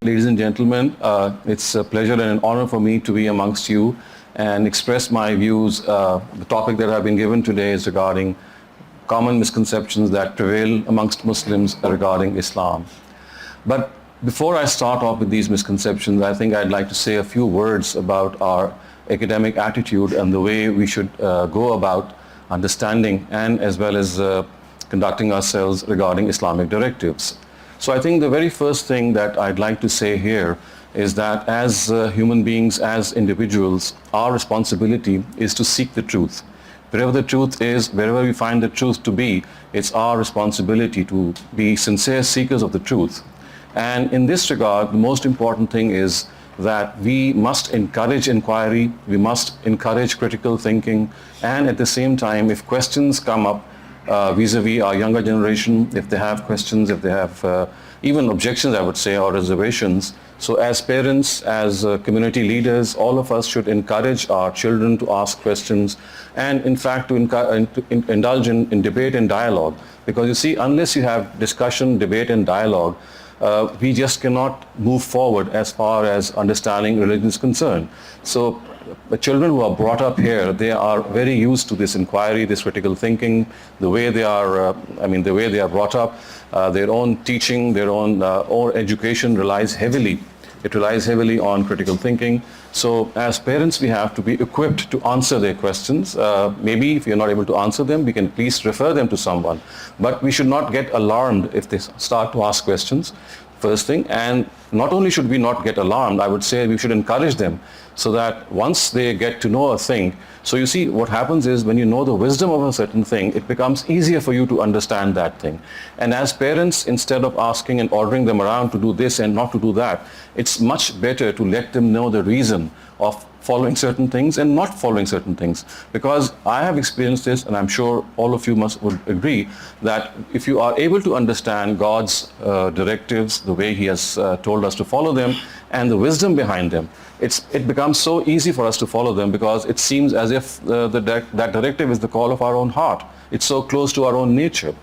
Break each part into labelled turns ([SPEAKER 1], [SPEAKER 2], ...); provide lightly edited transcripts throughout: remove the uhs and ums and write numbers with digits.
[SPEAKER 1] Ladies and gentlemen, it's a pleasure and an honor for me to be amongst you and express my views. The topic that I've been given today is regarding common misconceptions that prevail amongst Muslims regarding Islam. But before I start off with these misconceptions, I think I'd like to say a few words about our academic attitude and the way we should go about understanding and as well as conducting ourselves regarding Islamic directives. So I think the very first thing that I'd like to say here is that as human beings, as individuals, our responsibility is to seek the truth. Wherever the truth is, wherever we find the truth to be, it's our responsibility to be sincere seekers of the truth. And in this regard, the most important thing is that we must encourage inquiry, we must encourage critical thinking, and at the same time, if questions come up vis-a-vis our younger generation, if they have questions, if they have even objections, I would say, or reservations. So as parents, as community leaders, all of us should encourage our children to ask questions and in fact to indulge in debate and dialogue. Because you see, unless you have discussion, debate and dialogue, we just cannot move forward as far as understanding religion is concerned. So the children who are brought up here, they are very used to this inquiry, this critical thinking, the way they are, the way they are brought up, their own teaching, their own education relies heavily. It relies heavily on critical thinking. So as parents, we have to be equipped to answer their questions. Maybe if you're not able to answer them, we can please refer them to someone. But we should not get alarmed if they start to ask questions, first thing. And not only should we not get alarmed, I would say we should encourage them so that once they get to know a thing, so you see what happens is when you know the wisdom of a certain thing, it becomes easier for you to understand that thing. And as parents, instead of asking and ordering them around to do this and not to do that, it's much better to let them know the reason of following certain things and not following certain things. Because I have experienced this, and I'm sure all of you would agree, that if you are able to understand God's directives, the way He has told us to follow them, and the wisdom behind them, it becomes so easy for us to follow them because it seems as if that directive is the call of our own heart. It's so close to our own nature.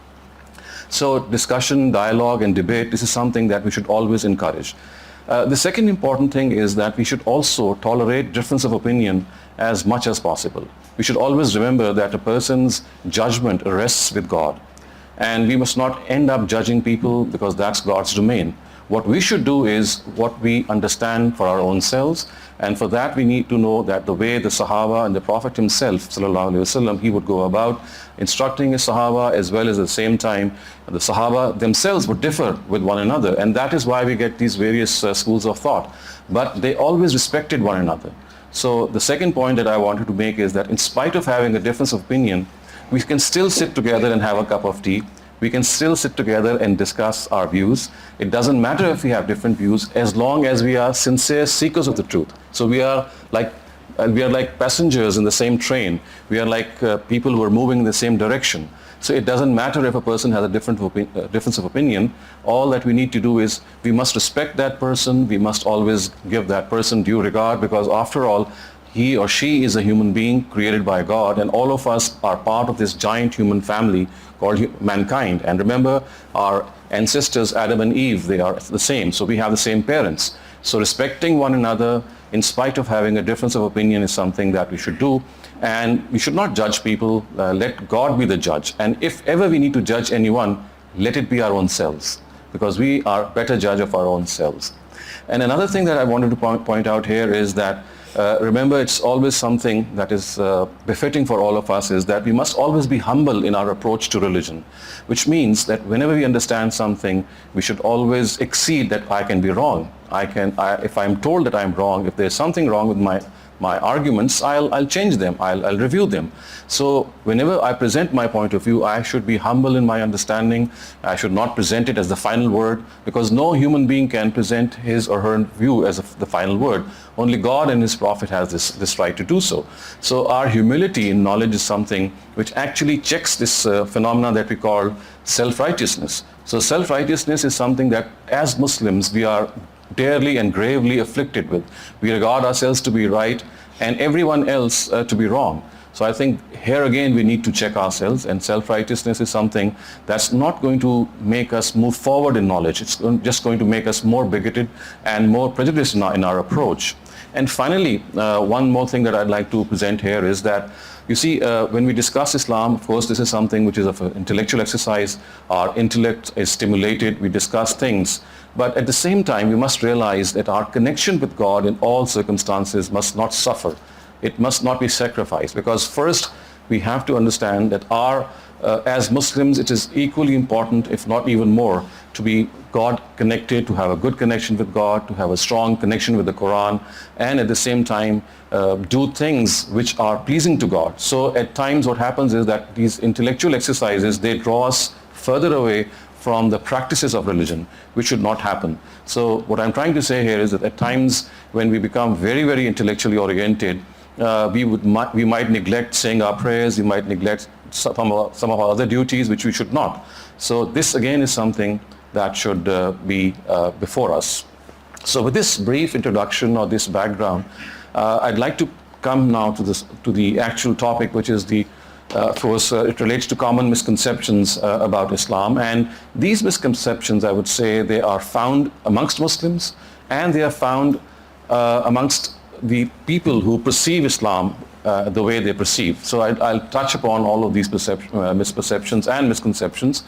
[SPEAKER 1] So discussion, dialogue and debate, this is something that we should always encourage. The second important thing is that we should also tolerate difference of opinion as much as possible. We should always remember that a person's judgment rests with God. And we must not end up judging people because that's God's domain. What we should do is what we understand for our own selves, and for that we need to know that the way the Sahaba and the Prophet himself, sallallahu alaihi wasallam, he would go about instructing his Sahaba, as well as at the same time the Sahaba themselves would differ with one another, and that is why we get these various schools of thought. But they always respected one another. So the second point that I wanted to make is that in spite of having a difference of opinion, we can still sit together and have a cup of tea. We can still sit together and discuss our views. It doesn't matter if we have different views as long as we are sincere seekers of the truth. So we are like passengers in the same train. We are like people who are moving in the same direction. So it doesn't matter if a person has a difference of opinion. All that we need to do is we must respect that person. We must always give that person due regard, because after all, he or she is a human being created by God, and all of us are part of this giant human family called mankind. And remember, our ancestors, Adam and Eve, they are the same. So we have the same parents. So respecting one another in spite of having a difference of opinion is something that we should do. And we should not judge people. Let God be the judge. And if ever we need to judge anyone, let it be our own selves, because we are better judge of our own selves. And another thing that I wanted to point out here is that remember, it's always something that is befitting for all of us, is that we must always be humble in our approach to religion, which means that whenever we understand something, we should always exceed that I can be wrong. If I'm told that I'm wrong, if there's something wrong with my arguments, I'll change them, I'll review them. So whenever I present my point of view, I should be humble in my understanding. I should not present it as the final word, because no human being can present his or her view as the final word. Only God and His Prophet has this right to do so. So our humility in knowledge is something which actually checks this phenomena that we call self-righteousness. So self-righteousness is something that as Muslims we are dearly and gravely afflicted with. We regard ourselves to be right and everyone else to be wrong. So I think here again we need to check ourselves, and self-righteousness is something that's not going to make us move forward in knowledge. It's just going to make us more bigoted and more prejudiced in our approach. And finally, one more thing that I'd like to present here is that, you see, when we discuss Islam, of course, this is something which is of an intellectual exercise. Our intellect is stimulated, we discuss things. But at the same time, we must realize that our connection with God in all circumstances must not suffer. It must not be sacrificed, because first we have to understand that as Muslims, it is equally important, if not even more, to be God connected, to have a good connection with God, to have a strong connection with the Quran, and at the same time do things which are pleasing to God. So at times what happens is that these intellectual exercises, they draw us further away from the practices of religion, which should not happen. So what I'm trying to say here is that at times when we become very, very intellectually oriented, we might neglect saying our prayers, we might neglect some of our other duties which we should not. So this again is something that should be before us. So with this brief introduction or this background, I'd like to come now to the actual topic, which is of course, it relates to common misconceptions about Islam. And these misconceptions, I would say, they are found amongst Muslims, and they are found amongst the people who perceive Islam the way they perceive. So I'll touch upon all of these misperceptions and misconceptions.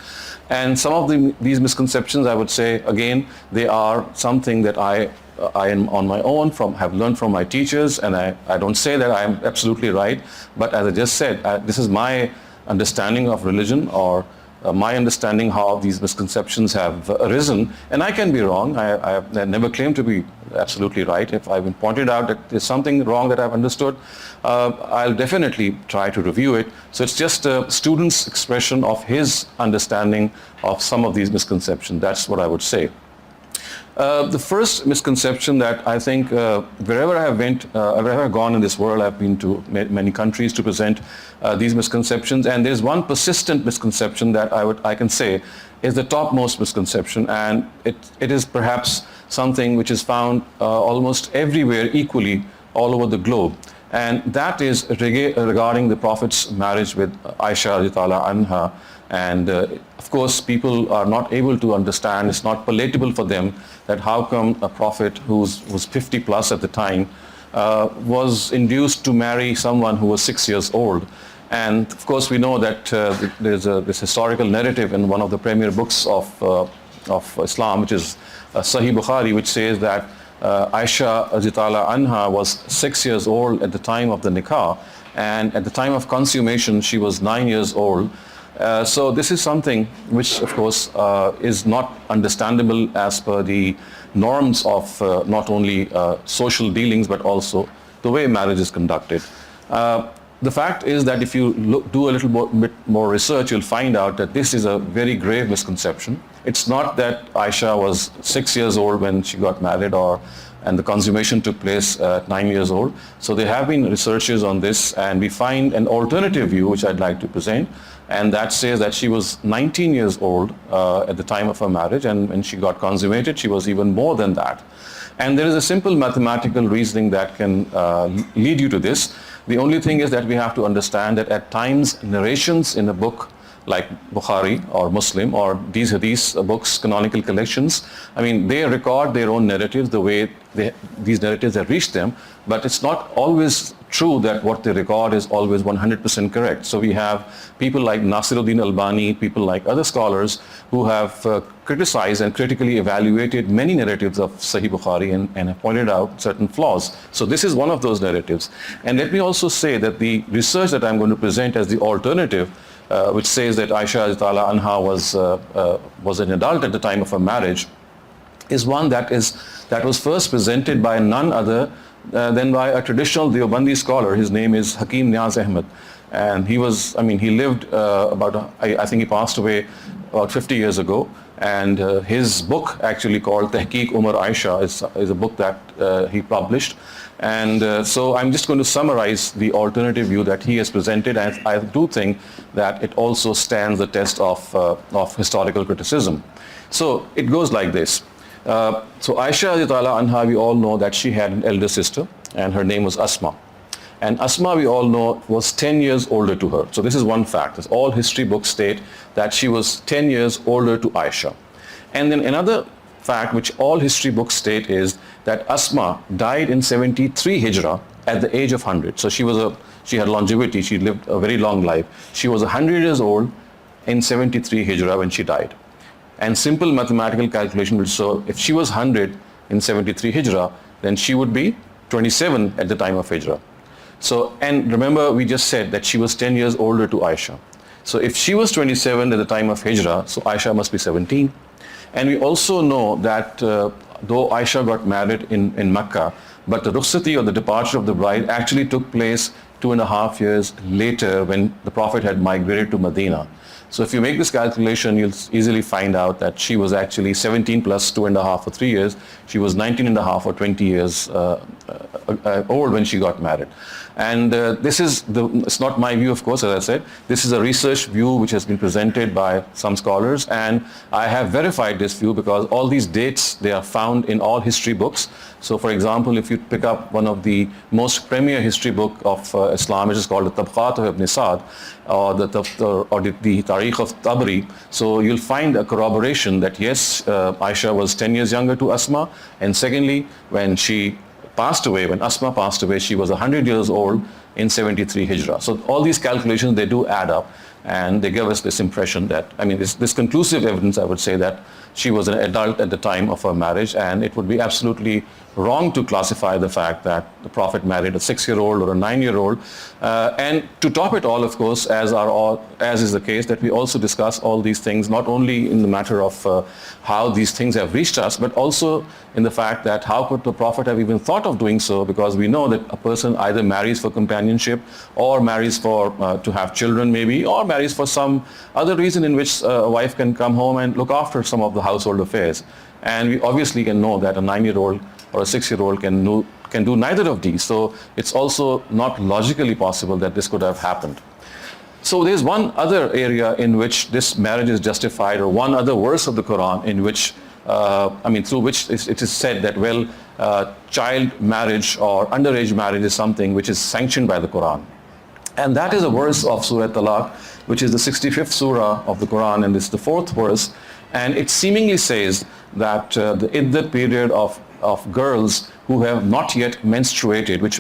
[SPEAKER 1] And some of these misconceptions, I would say, again, they are something that I am on my own have learned from my teachers, and I don't say that I'm absolutely right, but as I just said, this is my understanding of religion, or my understanding how these misconceptions have arisen, and I can be wrong. I never claim to be absolutely right. If I've been pointed out that there's something wrong that I've understood, I'll definitely try to review it. So it's just a student's expression of his understanding of some of these misconceptions. That's what I would say. The first misconception that I think wherever I've gone in this world, I've been to many countries to present these misconceptions, and there's one persistent misconception that I can say is the topmost misconception, and it is perhaps something which is found almost everywhere equally all over the globe, and that is regarding the Prophet's marriage with Aisha radiallahu anha. And of course, people are not able to understand, it's not palatable for them, that how come a prophet who was 50 plus at the time was induced to marry someone who was 6 years old. And of course, we know that there's this historical narrative in one of the premier books of Islam, which is Sahih Bukhari, which says that Aisha radiallahu anha was 6 years old at the time of the nikah, and at the time of consummation, she was 9 years old. So this is something which, of course, is not understandable as per the norms of not only social dealings, but also the way marriage is conducted. The fact is that if you do a little bit more research, you'll find out that this is a very grave misconception. It's not that Aisha was 6 years old when she got married, and the consummation took place at 9 years old. So there have been researches on this, and we find an alternative view which I'd like to present, and that says that she was 19 years old at the time of her marriage, and when she got consummated, she was even more than that. And there is a simple mathematical reasoning that can lead you to this. The only thing is that we have to understand that at times narrations in a book like Bukhari or Muslim or these hadith books, canonical collections, I mean, they record their own narratives the way these narratives have reached them, but it's not always true that what they record is always 100% correct. So we have people like Nasiruddin Albani, people like other scholars who have criticized and critically evaluated many narratives of Sahih Bukhari and have pointed out certain flaws. So this is one of those narratives. And let me also say that the research that I'm going to present as the alternative, which says that Aisha radiallahu anha was an adult at the time of her marriage, is one that was first presented by none other than by a traditional Deobandi scholar. His name is Hakim Niaz Ahmad, and he lived I think he passed away about 50 years ago, and his book actually called Tehqiq Umar Aisha is a book that he published. And so I'm just going to summarize the alternative view that he has presented, and I do think that it also stands the test of historical criticism. So it goes like this. So Aisha radiallahu anha, we all know that she had an elder sister, and her name was Asma. And Asma, we all know, was 10 years older to her. So this is one fact. As all history books state that she was 10 years older to Aisha. And then another fact which all history books state is that Asma died in 73 Hijrah at the age of 100. So she had longevity, she lived a very long life. She was 100 years old in 73 Hijrah when she died. And simple mathematical calculation will show if she was 100 in 73 Hijrah, then she would be 27 at the time of Hijrah. So, and remember we just said that she was 10 years older to Aisha. So if she was 27 at the time of Hijrah, so Aisha must be 17. And we also know that though Aisha got married in Mecca, but the rukhsati or the departure of the bride actually took place 2.5 years later when the Prophet had migrated to Medina. So if you make this calculation, you'll easily find out that she was actually 17 plus 2.5 or 3 years. She was 19.5 or 20 years old when she got married. And it's not my view, of course, as I said. This is a research view which has been presented by some scholars, and I have verified this view because all these dates, they are found in all history books. So for example, if you pick up one of the most premier history book of Islam, which is called the Tabqat of Ibn Sa'd, or the Tarikh of Tabri, so you'll find a corroboration that yes, Aisha was 10 years younger to Asma, and secondly, when Asma passed away, she was 100 years old in 73 Hijrah. So all these calculations, they do add up, and they give us this impression that, this conclusive evidence, I would say, that she was an adult at the time of her marriage, and it would be absolutely wrong to classify the fact that the Prophet married a 6-year-old or a 9-year-old. And to top it all, of course, as is the case, that we also discuss all these things, not only in the matter of how these things have reached us, but also in the fact that how could the Prophet have even thought of doing so, because we know that a person either marries for companionship or marries to have children maybe, or marries for some other reason in which a wife can come home and look after some of the household affairs. And we obviously can know that a 9-year-old or a 6-year-old can do neither of these. So it's also not logically possible that this could have happened. So there's one other area in which this marriage is justified, or one other verse of the Quran in which, through which it is said that, child marriage or underage marriage is something which is sanctioned by the Quran. And that is a verse of Surah Talaq, which is the 65th surah of the Quran, and it's the 4th verse. And it seemingly says that the iddat period of girls who have not yet menstruated, which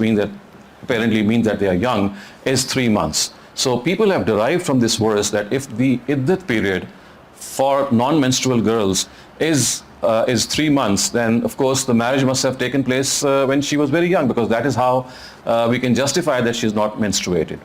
[SPEAKER 1] apparently means that they are young, is 3 months. So people have derived from this verse that if the iddat period for non-menstrual girls is 3 months, then of course the marriage must have taken place when she was very young, because that is how we can justify that she is not menstruated.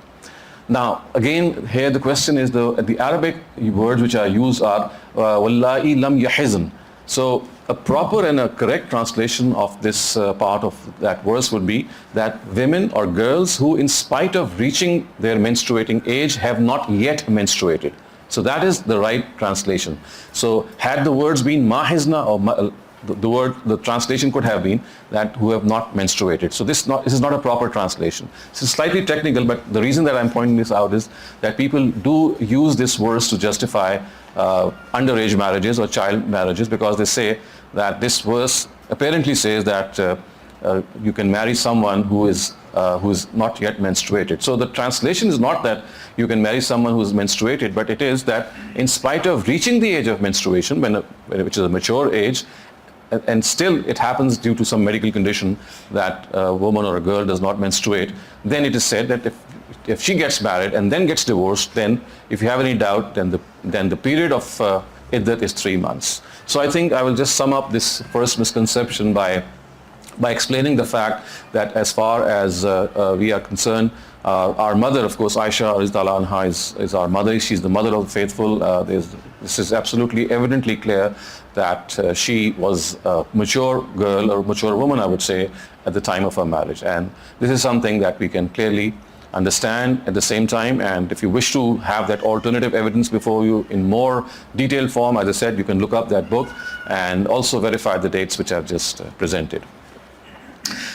[SPEAKER 1] Now, again, here the question is the Arabic words which are used are wallahi lam yahizn. So a proper and a correct translation of this part of that verse would be that women or girls who, in spite of reaching their menstruating age, have not yet menstruated. So that is the right translation. So had the words been mahizna, or the translation could have been that who have not menstruated. So this is not a proper translation. This is slightly technical, but the reason that I'm pointing this out is that people do use this verse to justify underage marriages or child marriages, because they say that this verse apparently says that you can marry someone who is not yet menstruated. So the translation is not that you can marry someone who is menstruated, but it is that in spite of reaching the age of menstruation, which is a mature age, and still it happens due to some medical condition that a woman or a girl does not menstruate, then it is said that if she gets married and then gets divorced, then if you have any doubt, then the period of iddat is 3 months. So I think I will just sum up this first misconception by explaining the fact that as far as we are concerned, our mother, of course, Aisha radhiyallahu anha is our mother. She's the mother of the faithful. This is absolutely evidently clear that she was a mature girl or mature woman, I would say, at the time of her marriage. And this is something that we can clearly understand at the same time. And if you wish to have that alternative evidence before you in more detailed form, as I said, you can look up that book and also verify the dates which I've just presented.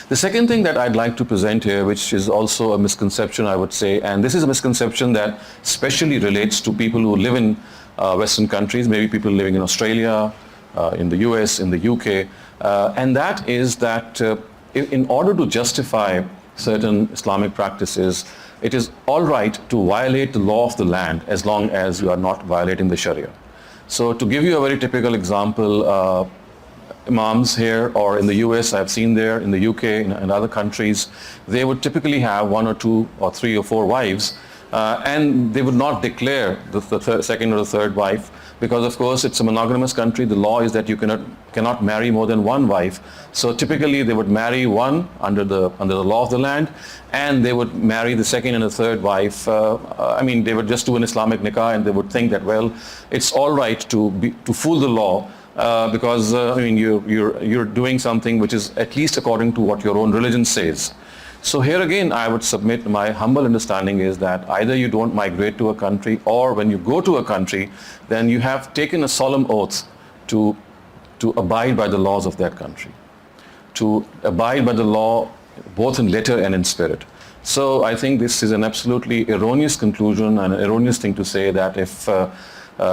[SPEAKER 1] The second thing that I'd like to present here, which is also a misconception, I would say, and this is a misconception that especially relates to people who live in Western countries, maybe people living in Australia, in the US, in the UK, and that is that in order to justify certain Islamic practices, it is all right to violate the law of the land as long as you are not violating the Sharia. So to give you a very typical example, imams here or in the US, I've seen there, in the UK, in other countries, they would typically have one or two or three or four wives, and they would not declare the second or the third wife, because of course it's a monogamous country. The law is that you cannot marry more than one wife. So typically they would marry one under the law of the land, and they would marry the second and the third wife. They would just do an Islamic nikah, and they would think that, well, it's all right to fool the law, because you're doing something which is at least according to what your own religion says. So here again, I would submit my humble understanding is that either you don't migrate to a country, or when you go to a country, then you have taken a solemn oath to abide by the laws of that country, to abide by the law both in letter and in spirit. So I think this is an absolutely erroneous conclusion and an erroneous thing to say that if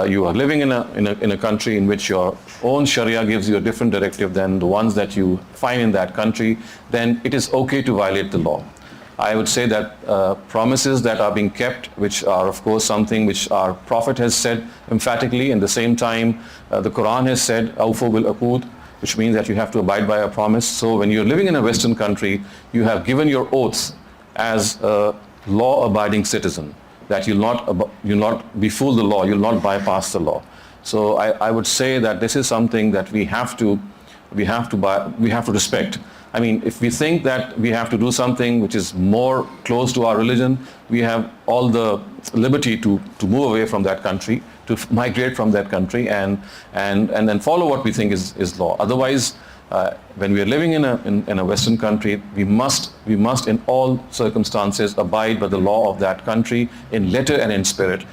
[SPEAKER 1] you are living in a country in which your own Sharia gives you a different directive than the ones that you find in that country, then it is okay to violate the law. I would say that promises that are being kept, which are of course something which our Prophet has said emphatically, and at the same time the Quran has said, "Awfu bil aqud," which means that you have to abide by a promise. So when you're living in a Western country, you have given your oaths as a law-abiding citizen, that you'll not befool the law, you'll not bypass the law. So I would say that this is something that we have to respect. I mean, if we think that we have to do something which is more close to our religion, we have all the liberty to move away from that country, to migrate from that country, and then follow what we think is law. Otherwise, when we are living in a Western country, we must in all circumstances abide by the law of that country in letter and in spirit.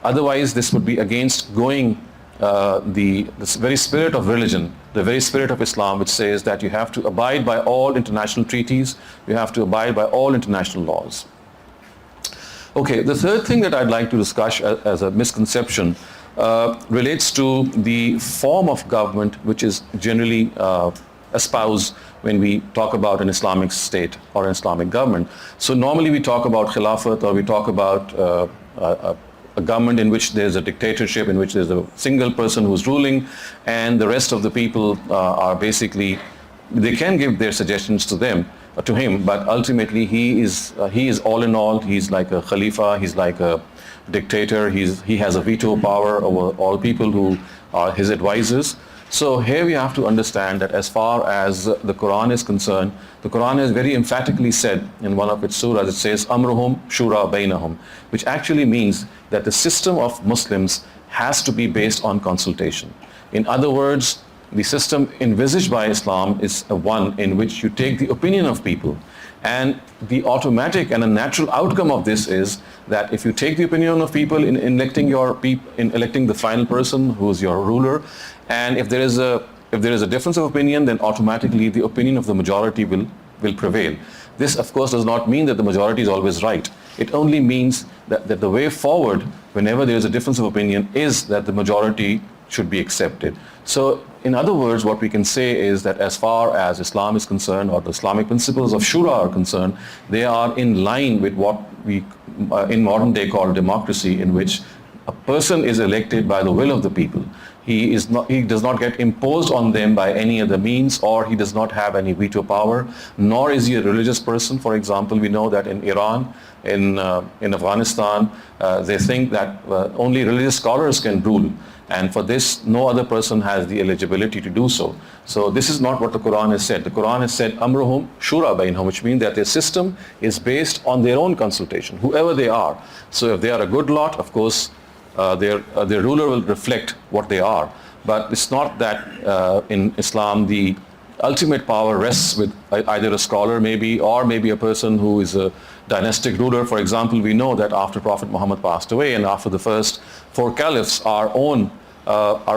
[SPEAKER 1] Otherwise, this would be against going the very spirit of religion, the very spirit of Islam, which says that you have to abide by all international treaties, you have to abide by all international laws. Okay, the third thing that I'd like to discuss as a misconception relates to the form of government which is generally espoused when we talk about an Islamic state or an Islamic government. So normally we talk about Khilafat, or we talk about a government in which there's a dictatorship, in which there's a single person who's ruling, and the rest of the people are basically, they can give their suggestions to him, but ultimately he is all in all. He's like a Khalifa, he's like a dictator, he has a veto power over all people who are his advisors. So here we have to understand that as far as the Quran is concerned, the Quran has very emphatically said in one of its surahs, it says, "Amruhum shura bainahum," which actually means that the system of Muslims has to be based on consultation. In other words, the system envisaged by Islam is one in which you take the opinion of people. And the automatic and a natural outcome of this is that if you take the opinion of people in electing the final person who is your ruler, and if there is a difference of opinion, then automatically the opinion of the majority will prevail. This of course does not mean that the majority is always right. It only means that the way forward, whenever there is a difference of opinion, is that the majority should be accepted. So in other words, what we can say is that as far as Islam is concerned, or the Islamic principles of Shura are concerned, they are in line with what we in modern day call democracy, in which a person is elected by the will of the people. He does not get imposed on them by any other means, or he does not have any veto power, nor is he a religious person. For example, we know that in Iran, in Afghanistan, they think that only religious scholars can rule. And for this, no other person has the eligibility to do so. So this is not what the Quran has said. The Quran has said, "Amruhum shura bainahum," which means that their system is based on their own consultation, whoever they are. So if they are a good lot, of course, their ruler will reflect what they are. But it's not that in Islam the ultimate power rests with either a scholar maybe, or maybe a person who is a dynastic ruler. For example, we know that after Prophet Muhammad passed away, and after the first 4 caliphs, our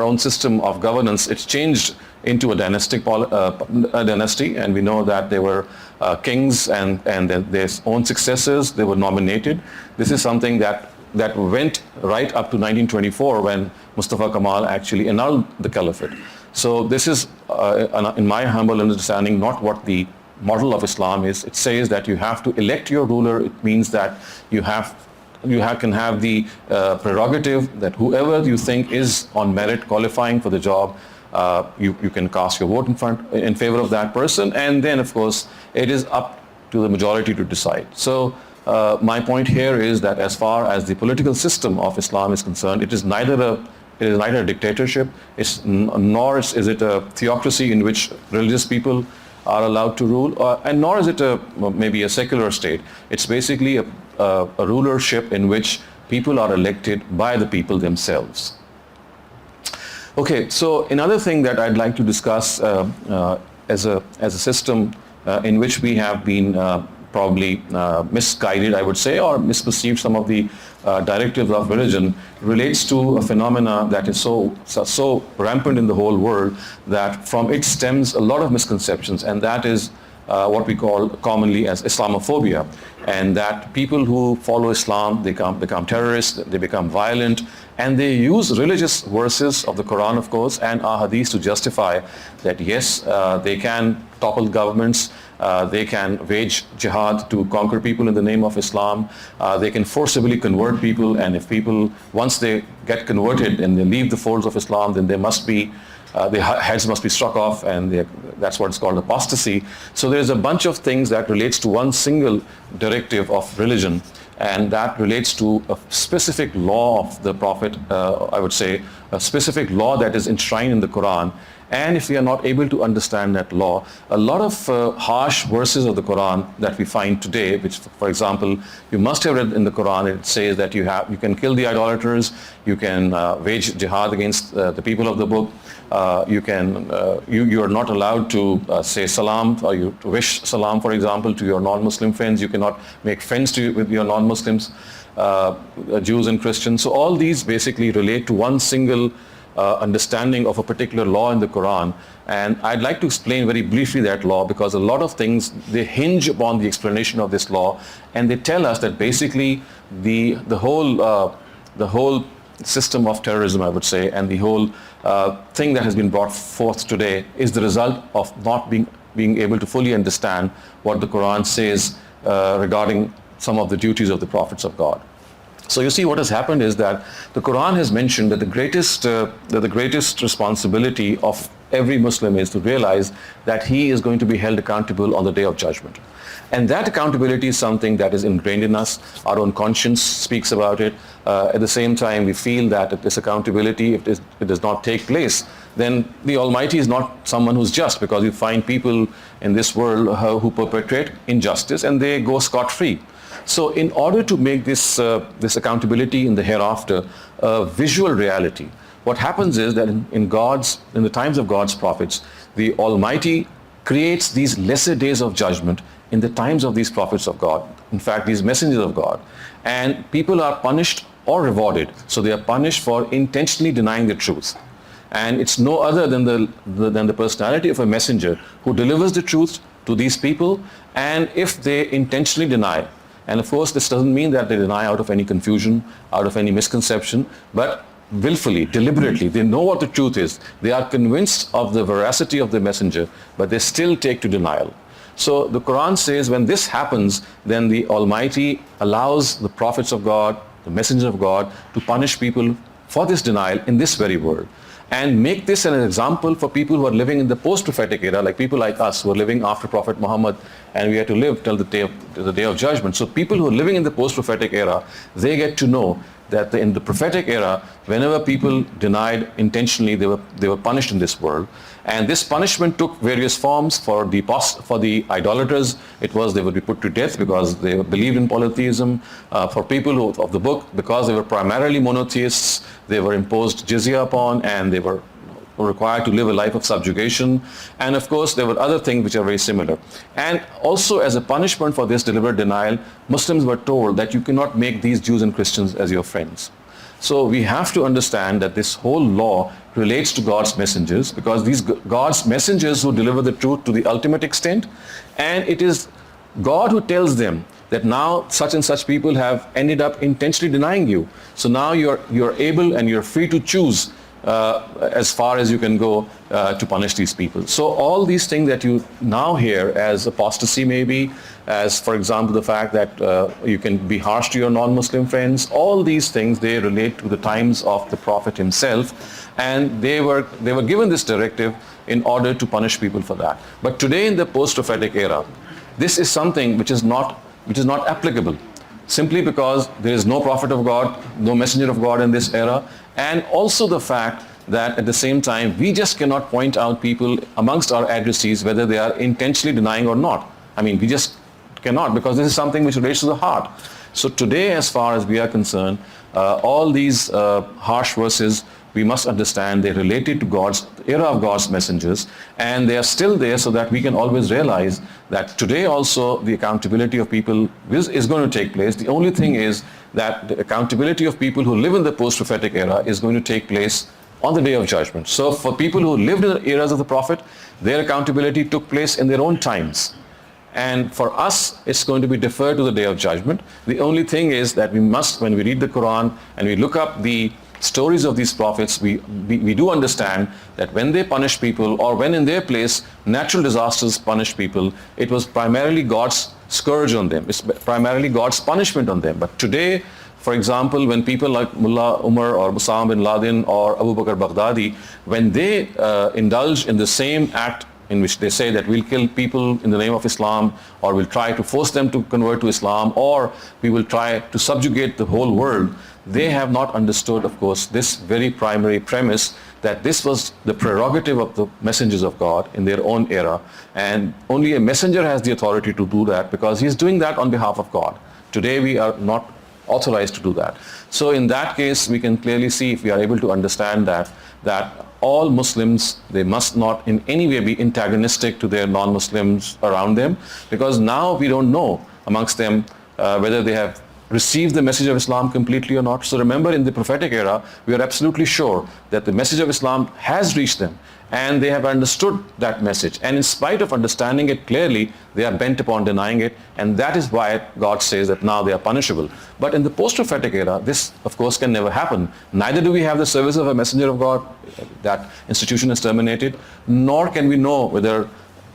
[SPEAKER 1] own system of governance, it's changed into a dynasty, and we know that there were kings and their own successors. They were nominated. This is something that went right up to 1924, when Mustafa Kemal actually annulled the caliphate. So this is, in my humble understanding, not what the model of Islam is it says that you have to elect your ruler. It means that can have the prerogative that whoever you think is on merit qualifying for the job, you can cast your vote in favor of that person, and then of course it is up to the majority to decide. So my point here is that as far as the political system of Islam is concerned, it is neither a dictatorship, nor is it a theocracy in which religious people are allowed to rule, and nor is it maybe a secular state. It's basically a rulership in which people are elected by the people themselves. Okay, so another thing that I'd like to discuss as a system in which we have been probably misguided, I would say, or misperceived some of the directives of religion, relates to a phenomena that is so rampant in the whole world that from it stems a lot of misconceptions, and that is what we call commonly as Islamophobia, and that people who follow Islam, they become terrorists, they become violent, and they use religious verses of the Quran, of course, and Ahadith to justify that yes, they can topple governments, they can wage jihad to conquer people in the name of Islam, they can forcibly convert people, and if people, once they get converted and they leave the folds of Islam, then they must be their heads must be struck off, and that's what's called apostasy. So there's a bunch of things that relates to one single directive of religion, and that relates to a specific law of the Prophet, I would say, a specific law that is enshrined in the Quran. And if we are not able to understand that law, a lot of harsh verses of the Quran that we find today, which, for example, you must have read in the Quran, it says that you can kill the idolaters, you can wage jihad against the people of the book, you are not allowed to say salam, or you to wish salam, for example, to your non-Muslim friends. You cannot make friends with your non-Muslims, Jews and Christians. So all these basically relate to one single understanding of a particular law in the Quran, and I'd like to explain very briefly that law, because a lot of things, they hinge upon the explanation of this law, and they tell us that basically the whole system of terrorism, I would say, and the whole thing that has been brought forth today is the result of not being able to fully understand what the Quran says regarding some of the duties of the prophets of God. So you see, what has happened is that the Quran has mentioned that the greatest responsibility of every Muslim is to realize that he is going to be held accountable on the Day of Judgment. And that accountability is something that is ingrained in us. Our own conscience speaks about it. At the same time, we feel that if this accountability, if it does not take place, then the Almighty is not someone who's just, because you find people in this world who perpetrate injustice and they go scot-free. So in order to make this accountability in the hereafter a visual reality, what happens is that in the times of God's prophets, the Almighty creates these lesser days of judgment in the times of these prophets of God, in fact these messengers of God, and people are punished or rewarded. So they are punished for intentionally denying the truth, and it's no other than the personality of a messenger who delivers the truth to these people, and if they intentionally deny. And of course, this doesn't mean that they deny out of any confusion, out of any misconception, but willfully, deliberately. They know what the truth is. They are convinced of the veracity of the messenger, but they still take to denial. So the Quran says when this happens, then the Almighty allows the prophets of God, the messengers of God, to punish people for this denial in this very world, and make this an example for people who are living in the post-prophetic era, like people like us who are living after Prophet Muhammad, and we have to live till the day of judgment. So people who are living in the post-prophetic era, they get to know that in the prophetic era, whenever people denied intentionally, they were punished in this world. And this punishment took various forms. For the idolaters, it was they would be put to death because they believed in polytheism. For people of the book, because they were primarily monotheists, they were imposed jizya upon, and they were required to live a life of subjugation. And of course, there were other things which are very similar. And also, as a punishment for this deliberate denial, Muslims were told that you cannot make these Jews and Christians as your friends. So we have to understand that this whole law relates to God's messengers, because these God's messengers who deliver the truth to the ultimate extent, and it is God who tells them that now such and such people have ended up intentionally denying you. So now you're able and you're free to choose as far as you can go to punish these people. So all these things that you now hear as apostasy maybe, as for example the fact that you can be harsh to your non-Muslim friends, all these things, they relate to the times of the Prophet himself, and they were given this directive in order to punish people for that. But today in the post-prophetic era, this is something which is not applicable, simply because there is no prophet of God, no messenger of God in this era, and also the fact that at the same time we just cannot point out people amongst our adversaries whether they are intentionally denying or not. I mean, we just cannot, because this is something which relates to the heart. So today, as far as we are concerned, all these harsh verses, we must understand they related to God's era of God's messengers, and they are still there so that we can always realize that today also the accountability of people is going to take place. The only thing is that the accountability of people who live in the post-prophetic era is going to take place on the day of judgment. So for people who lived in the eras of the Prophet, their accountability took place in their own times. And for us, it's going to be deferred to the day of judgment. The only thing is that we must, when we read the Quran and we look up the stories of these prophets, we do understand that when they punish people, or when in their place natural disasters punish people, it was primarily God's scourge on them. It's primarily God's punishment on them. But today, for example, when people like Mullah Umar or Osama bin Laden or Abu Bakr Baghdadi, when they indulge in the same act in which they say that we'll kill people in the name of Islam, or we'll try to force them to convert to Islam, or we will try to subjugate the whole world, they have not understood, of course, this very primary premise, that this was the prerogative of the messengers of God in their own era, and only a messenger has the authority to do that, because he's doing that on behalf of God. Today we are not authorized to do that. So in that case, we can clearly see, if we are able to understand that all Muslims, they must not in any way be antagonistic to their non-Muslims around them, because now we don't know amongst them whether they have received the message of Islam completely or not. So remember, in the prophetic era, we are absolutely sure that the message of Islam has reached them, and they have understood that message, and in spite of understanding it clearly, they are bent upon denying it, and that is why God says that now they are punishable. But in the post-prophetic era, this of course can never happen. Neither do we have the service of a messenger of God. That institution is terminated, nor can we know whether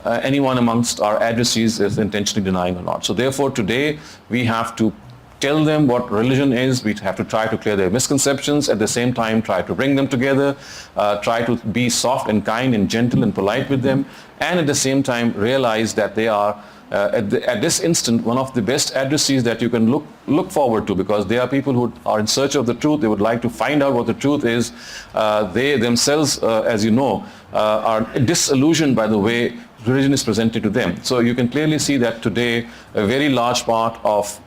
[SPEAKER 1] anyone amongst our adversaries is intentionally denying or not. So therefore today we have to tell them what religion is. We have to try to clear their misconceptions, at the same time try to bring them together, try to be soft and kind and gentle and polite with them, and at the same time realize that they are at this instant one of the best adversaries that you can look forward to, because they are people who are in search of the truth. They would like to find out what the truth is. They themselves, as you know, are disillusioned by the way religion is presented to them. So you can clearly see that today a very large part of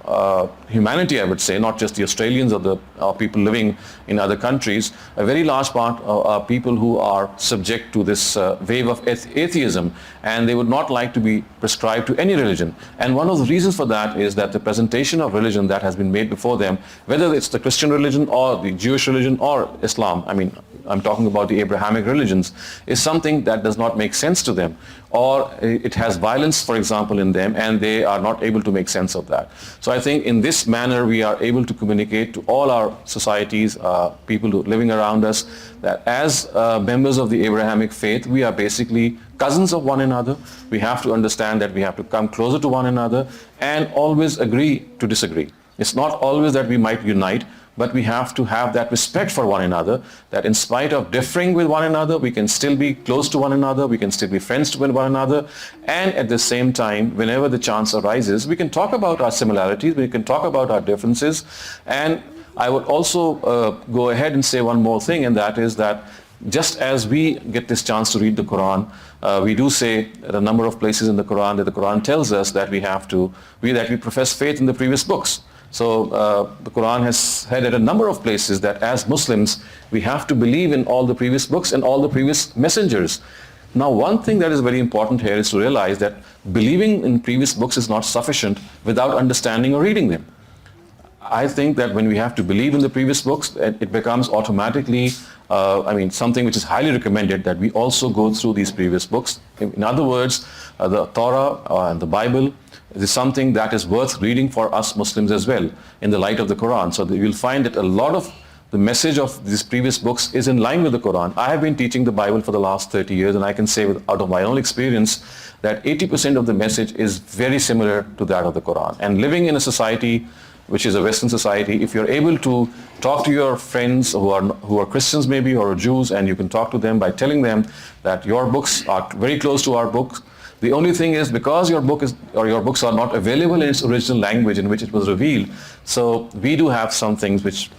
[SPEAKER 1] humanity, I would say, not just the Australians or the people living in other countries, a very large part are people who are subject to this wave of atheism, and they would not like to be prescribed to any religion. And one of the reasons for that is that the presentation of religion that has been made before them, whether it's the Christian religion or the Jewish religion or Islam, I mean, I'm talking about the Abrahamic religions, is something that does not make sense to them, or it has violence, for example, in them, and they are not able to make sense of that. So I think in this manner we are able to communicate to all our societies, people living around us, that as members of the Abrahamic faith, we are basically cousins of one another. We have to understand that we have to come closer to one another and always agree to disagree. It's not always that we might unite, but we have to have that respect for one another, that in spite of differing with one another, we can still be close to one another, we can still be friends with one another, and at the same time, whenever the chance arises, we can talk about our similarities, we can talk about our differences. And I would also go ahead and say one more thing, and that is that just as we get this chance to read the Quran, we do say at a number of places in the Quran that the Quran tells us that we profess faith in the previous books. So the Quran has said at a number of places that as Muslims, we have to believe in all the previous books and all the previous messengers. Now, one thing that is very important here is to realize that believing in previous books is not sufficient without understanding or reading them. I think that when we have to believe in the previous books, it becomes automatically, something which is highly recommended that we also go through these previous books. In other words, the Torah and the Bible is something that is worth reading for us Muslims as well in the light of the Quran. So you'll find that a lot of the message of these previous books is in line with the Quran. I have been teaching the Bible for the last 30 years, and I can say out of my own experience that 80% of the message is very similar to that of the Quran. And living in a society which is a Western society, if you're able to talk to your friends who are Christians maybe or Jews, and you can talk to them by telling them that your books are very close to our books. The only thing is, because your books are not available in its original language in which it was revealed, so we do have some things which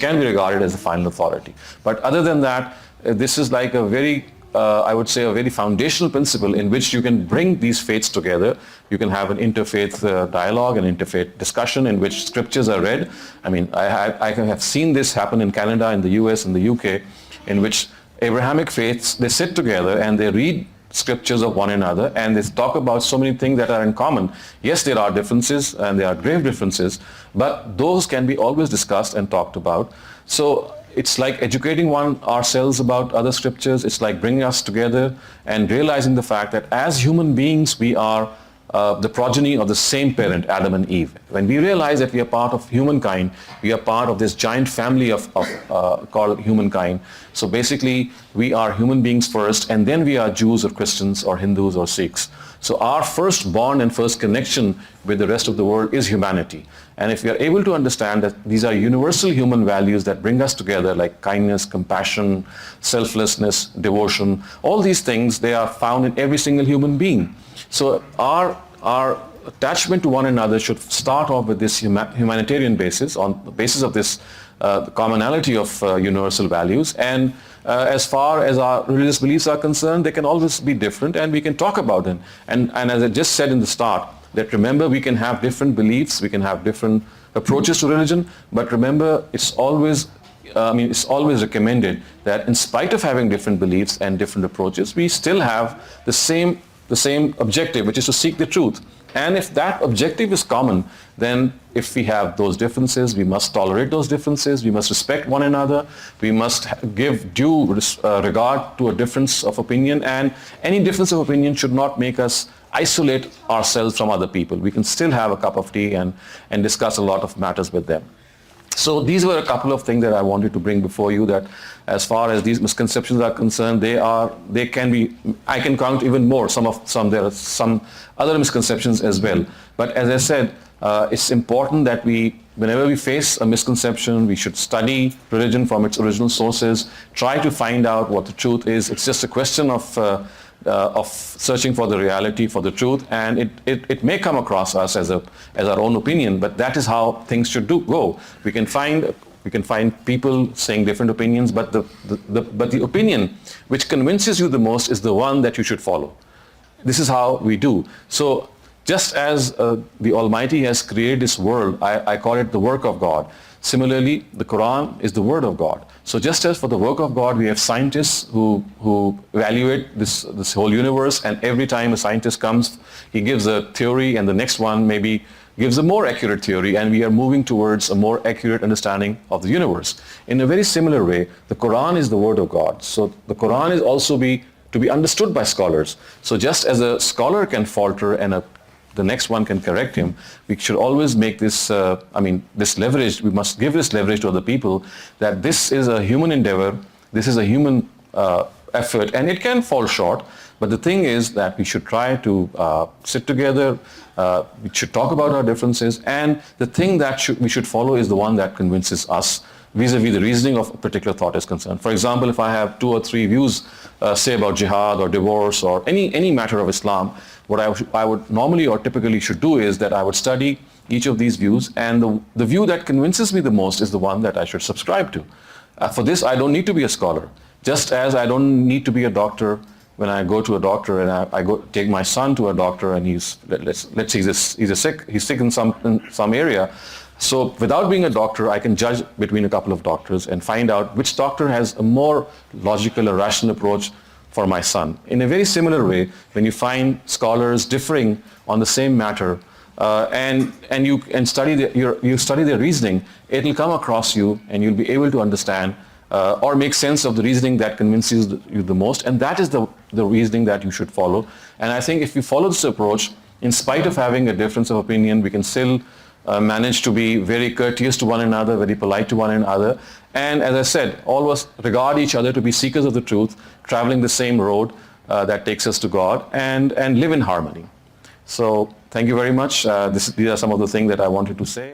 [SPEAKER 1] can be regarded as the final authority. But other than that, this is like a very I would say a very foundational principle in which you can bring these faiths together. You can have an interfaith dialogue, an interfaith discussion in which scriptures are read. I mean, I have seen this happen in Canada, in the US, in the UK, in which Abrahamic faiths, they sit together and they read scriptures of one another, and they talk about so many things that are in common. Yes, there are differences, and there are grave differences, but those can be always discussed and talked about. So it's like educating ourselves about other scriptures. It's like bringing us together and realizing the fact that as human beings, we are the progeny of the same parent, Adam and Eve. When we realize that we are part of humankind, we are part of this giant family called humankind. So basically, we are human beings first, and then we are Jews or Christians or Hindus or Sikhs. So our first bond and first connection with the rest of the world is humanity. And if we are able to understand that these are universal human values that bring us together, like kindness, compassion, selflessness, devotion, all these things, they are found in every single human being. So our attachment to one another should start off with this humanitarian basis, on the basis of this commonality of universal values. And as far as our religious beliefs are concerned, they can always be different, and we can talk about them. And as I just said in the start, that remember, we can have different beliefs, we can have different approaches to religion, but remember, it's always recommended that in spite of having different beliefs and different approaches, we still have the same objective, which is to seek the truth. And if that objective is common, then if we have those differences, we must tolerate those differences, we must respect one another, we must give due regard to a difference of opinion, and any difference of opinion should not make us isolate ourselves from other people. We can still have a cup of tea and discuss a lot of matters with them. So these were a couple of things that I wanted to bring before you, that as far as these misconceptions are concerned, they can be, I can count even more. There are some other misconceptions as well. But as I said, it's important that whenever we face a misconception, we should study religion from its original sources, try to find out what the truth is. It's just a question of searching for the reality, for the truth, and it may come across us as our own opinion, but that is how things should go. We can find people saying different opinions, but the opinion which convinces you the most is the one that you should follow. This is how we do. So just as the Almighty has created this world, I call it the work of God. Similarly, the Quran is the word of God. So just as for the work of God, we have scientists who evaluate this whole universe, and every time a scientist comes, he gives a theory, and the next one maybe gives a more accurate theory, and we are moving towards a more accurate understanding of the universe. In a very similar way, the Quran is the word of God. So the Quran is also to be understood by scholars. So just as a scholar can falter and the next one can correct him, we should always make this leverage, we must give this leverage to other people, that this is a human endeavor, this is a human effort, and it can fall short, but the thing is that we should try to sit together, we should talk about our differences, and the thing that we should follow is the one that convinces us vis-a-vis the reasoning of a particular thought is concerned. For example, if I have 2 or 3 views, say about jihad or divorce or any matter of Islam, what I would normally or typically should do is that I would study each of these views, and the view that convinces me the most is the one that I should subscribe to. For this, I don't need to be a scholar. Just as I don't need to be a doctor when I go to a doctor and I go take my son to a doctor and he's sick in some area. So without being a doctor, I can judge between a couple of doctors and find out which doctor has a more logical or rational approach for my son. In a very similar way, when you find scholars differing on the same matter, and you study their reasoning, it will come across you, and you'll be able to understand or make sense of the reasoning that convinces you the most, and that is the reasoning that you should follow. And I think if we follow this approach, in spite of having a difference of opinion, we can still manage to be very courteous to one another, very polite to one another. And as I said, all of us regard each other to be seekers of the truth, traveling the same road that takes us to God, and live in harmony. So thank you very much. These are some of the things that I wanted to say.